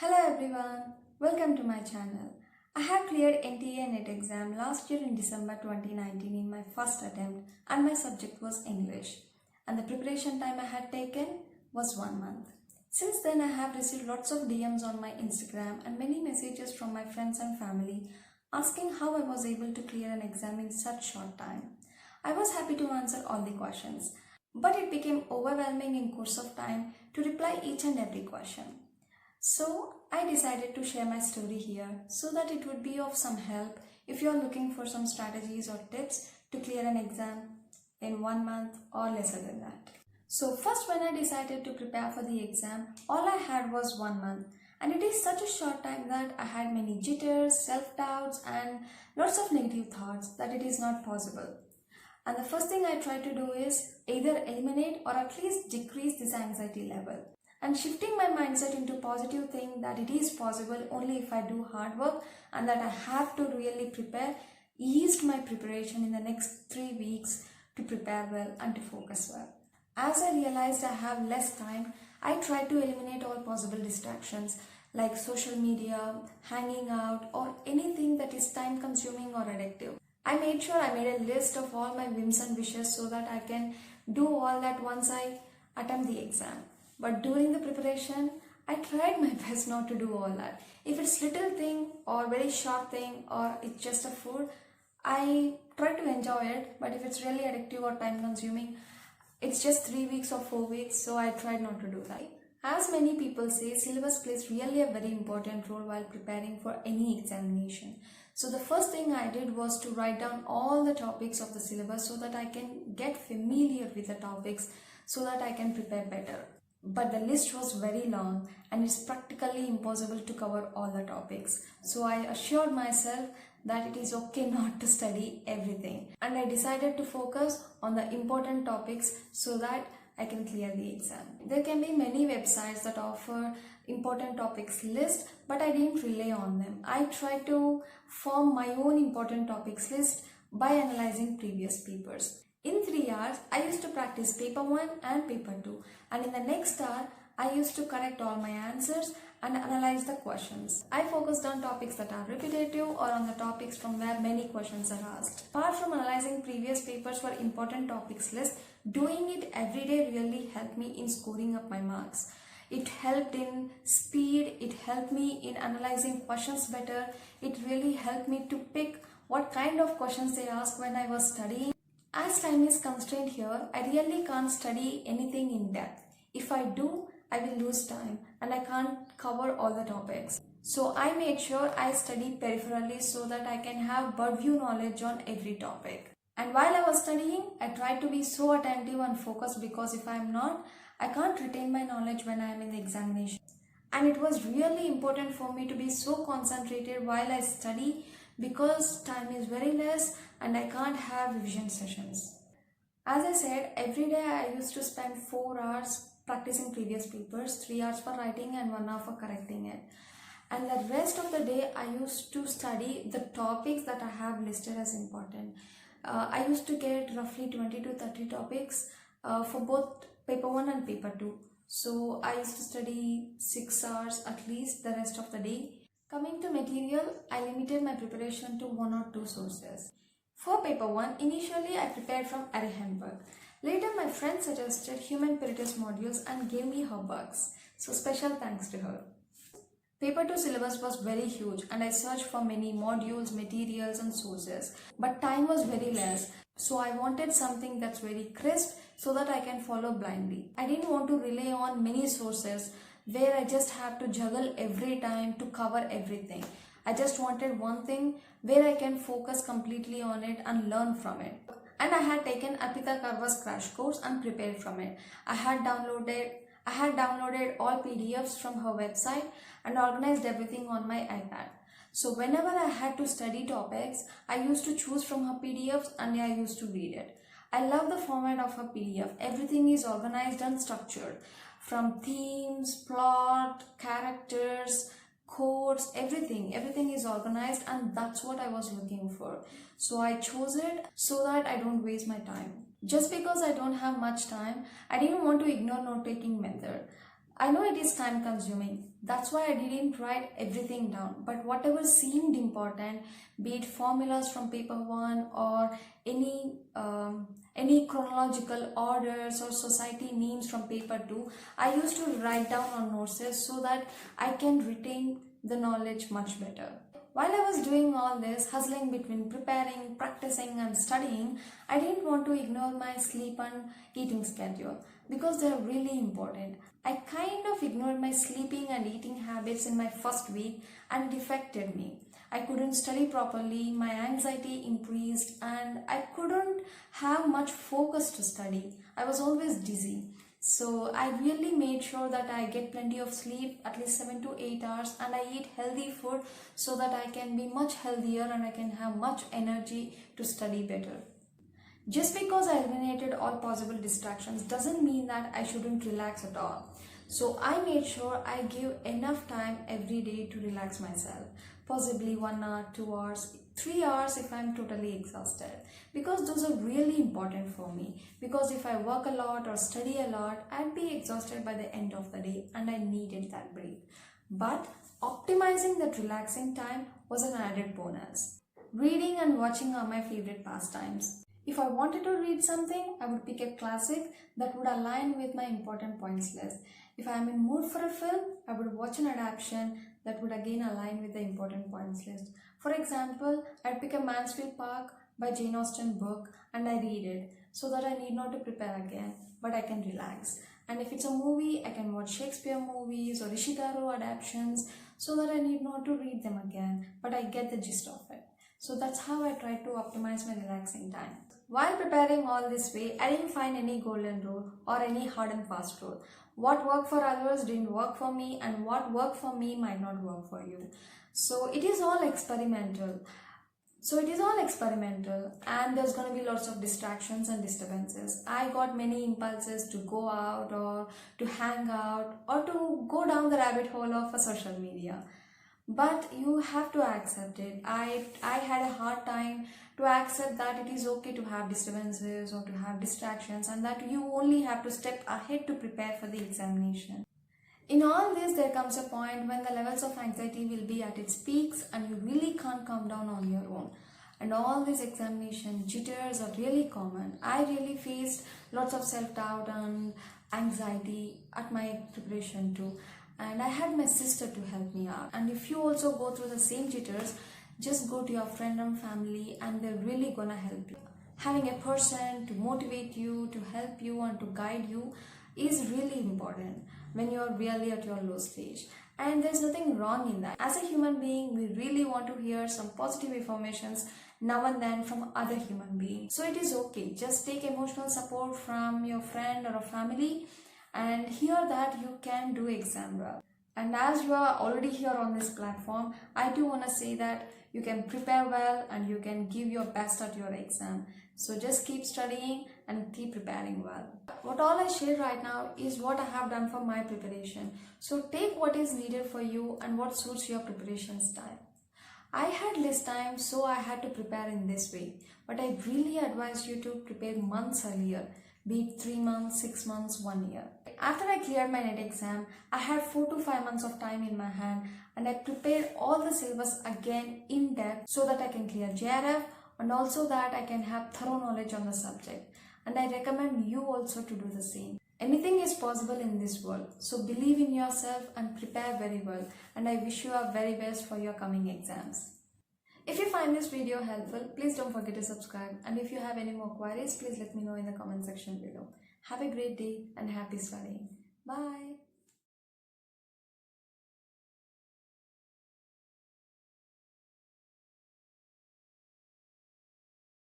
Hello everyone, welcome to my channel. I have cleared NTA NET exam last year in December 2019 in my first attempt and my subject was English. And the preparation time I had taken was 1 month. Since then I have received lots of DMs on my Instagram and many messages from my friends and family asking how I was able to clear an exam in such short time. I was happy to answer all the questions, but it became overwhelming in course of time to reply each and every question. So I decided to share my story here so that it would be of some help if you are looking for some strategies or tips to clear an exam in 1 month or lesser than that. So first, when I decided to prepare for the exam, all I had was 1 month, and it is such a short time that I had many jitters, self-doubts and lots of negative thoughts that it is not possible. And the first thing I tried to do is either eliminate or at least decrease this anxiety level. And shifting my mindset into positive thing that it is possible only if I do hard work and that I have to really prepare eased my preparation in the next 3 weeks to prepare well and to focus well. As I realized I have less time, I tried to eliminate all possible distractions like social media, hanging out or anything that is time consuming or addictive. I made sure I made a list of all my whims and wishes so that I can do all that once I attempt the exam. But during the preparation, I tried my best not to do all that. If it's little thing or very short thing or it's just a food, I try to enjoy it. But if it's really addictive or time consuming, it's just 3 weeks or 4 weeks, so I tried not to do that. As many people say, syllabus plays really a very important role while preparing for any examination. So the first thing I did was to write down all the topics of the syllabus so that I can get familiar with the topics so that I can prepare better. But the list was very long and it's practically impossible to cover all the topics. So I assured myself that it is okay not to study everything. And I decided to focus on the important topics so that I can clear the exam. There can be many websites that offer important topics list, but I didn't rely on them. I tried to form my own important topics list by analyzing previous papers. In 3 hours, I used to practice paper 1 and paper 2, and in the next hour, I used to correct all my answers and analyze the questions. I focused on topics that are repetitive or on the topics from where many questions are asked. Apart from analyzing previous papers for important topics list, doing it every day really helped me in scoring up my marks. It helped in speed, it helped me in analyzing questions better, it really helped me to pick what kind of questions they ask when I was studying. As time is constrained here, I really can't study anything in depth. If I do, I will lose time and I can't cover all the topics. So I made sure I study peripherally so that I can have bird view knowledge on every topic. And while I was studying, I tried to be so attentive and focused because if I am not, I can't retain my knowledge when I am in the examination. And it was really important for me to be so concentrated while I study because time is very less and I can't have revision sessions. As I said, every day I used to spend 4 hours practicing previous papers, 3 hours for writing and 1 hour for correcting it. And the rest of the day I used to study the topics that I have listed as important. I used to get roughly 20 to 30 topics for both paper 1 and paper 2. So I used to study 6 hours at least the rest of the day. Coming to material, I limited my preparation to 1 or 2 sources. For paper 1, initially I prepared from Arihenberg. Later my friend suggested Human Peritus modules and gave me her books. So special thanks to her. Paper 2 syllabus was very huge and I searched for many modules, materials and sources. But time was very less. So I wanted something that's very crisp so that I can follow blindly. I didn't want to rely on many sources where I just have to juggle every time to cover everything. I just wanted one thing where I can focus completely on it and learn from it. And I had taken Arpita Karwa's crash course and prepared from it. I had downloaded all PDFs from her website and organized everything on my iPad. So whenever I had to study topics, I used to choose from her PDFs and I used to read it. I love the format of her PDF. Everything is organized and structured. From themes, plot, characters, codes, everything is organized and that's what I was looking for. So I chose it so that I don't waste my time. Just because I don't have much time, I didn't want to ignore note-taking method. I know it is time consuming, That's why I didn't write everything down, but whatever seemed important, be it formulas from paper 1 or any chronological orders or society names from paper 2, I used to write down on notes so that I can retain the knowledge much better. While I was doing all this, hustling between preparing, practicing and studying, I didn't want to ignore my sleep and eating schedule because they are really important. I kind of ignored my sleeping and eating habits in my first week and it affected me. I couldn't study properly, my anxiety increased and I couldn't have much focus to study. I was always dizzy. So I really made sure that I get plenty of sleep, at least 7 to 8 hours, and I eat healthy food so that I can be much healthier and I can have much energy to study better. Just because I eliminated all possible distractions doesn't mean that I shouldn't relax at all. So I made sure I give enough time every day to relax myself. Possibly 1 hour, 2 hours, 3 hours if I'm totally exhausted. Because those are really important for me. Because if I work a lot or study a lot, I'd be exhausted by the end of the day and I needed that break. But optimizing that relaxing time was an added bonus. Reading and watching are my favorite pastimes. If I wanted to read something, I would pick a classic that would align with my important points list. If I am in mood for a film, I would watch an adaptation that would again align with the important points list. For example, I'd pick a Mansfield Park by Jane Austen book and I read it so that I need not to prepare again, but I can relax. And if it's a movie, I can watch Shakespeare movies or Ishiguro adaptations so that I need not to read them again, but I get the gist of it. So that's how I try to optimize my relaxing time. While preparing all this way, I didn't find any golden rule or any hard and fast rule. What worked for others didn't work for me and what worked for me might not work for you. So it is all experimental. And there's going to be lots of distractions and disturbances. I got many impulses to go out or to hang out or to go down the rabbit hole of a social media. But you have to accept it. I had a hard time to accept that it is okay to have disturbances or to have distractions and that you only have to step ahead to prepare for the examination. In all this, there comes a point when the levels of anxiety will be at its peaks and you really can't come down on your own. And all these examination jitters are really common. I really faced lots of self-doubt and anxiety at my preparation too. And I had my sister to help me out. And if you also go through the same jitters, just go to your friend and family and they're really gonna help you. Having a person to motivate you, to help you and to guide you is really important when you're really at your low stage. And there's nothing wrong in that. As a human being, we really want to hear some positive informations now and then from other human beings. So it is okay. Just take emotional support from your friend or a family and hear that you can do exam well. And as you are already here on this platform, I do want to say that you can prepare well and you can give your best at your exam. So just keep studying and keep preparing well. What all I share right now is what I have done for my preparation. So take what is needed for you and what suits your preparation style. I had less time, so I had to prepare in this way. But I really advise you to prepare months earlier, be it 3 months, 6 months, 1 year. After I cleared my NET exam, I had 4 to 5 months of time in my hand and I prepared all the syllabus again in depth so that I can clear JRF and also that I can have thorough knowledge on the subject. And I recommend you also to do the same. Anything is possible in this world, so believe in yourself and prepare very well. And I wish you our very best for your coming exams. If you find this video helpful, please don't forget to subscribe. And if you have any more queries, please let me know in the comment section below. Have a great day and happy studying. Bye.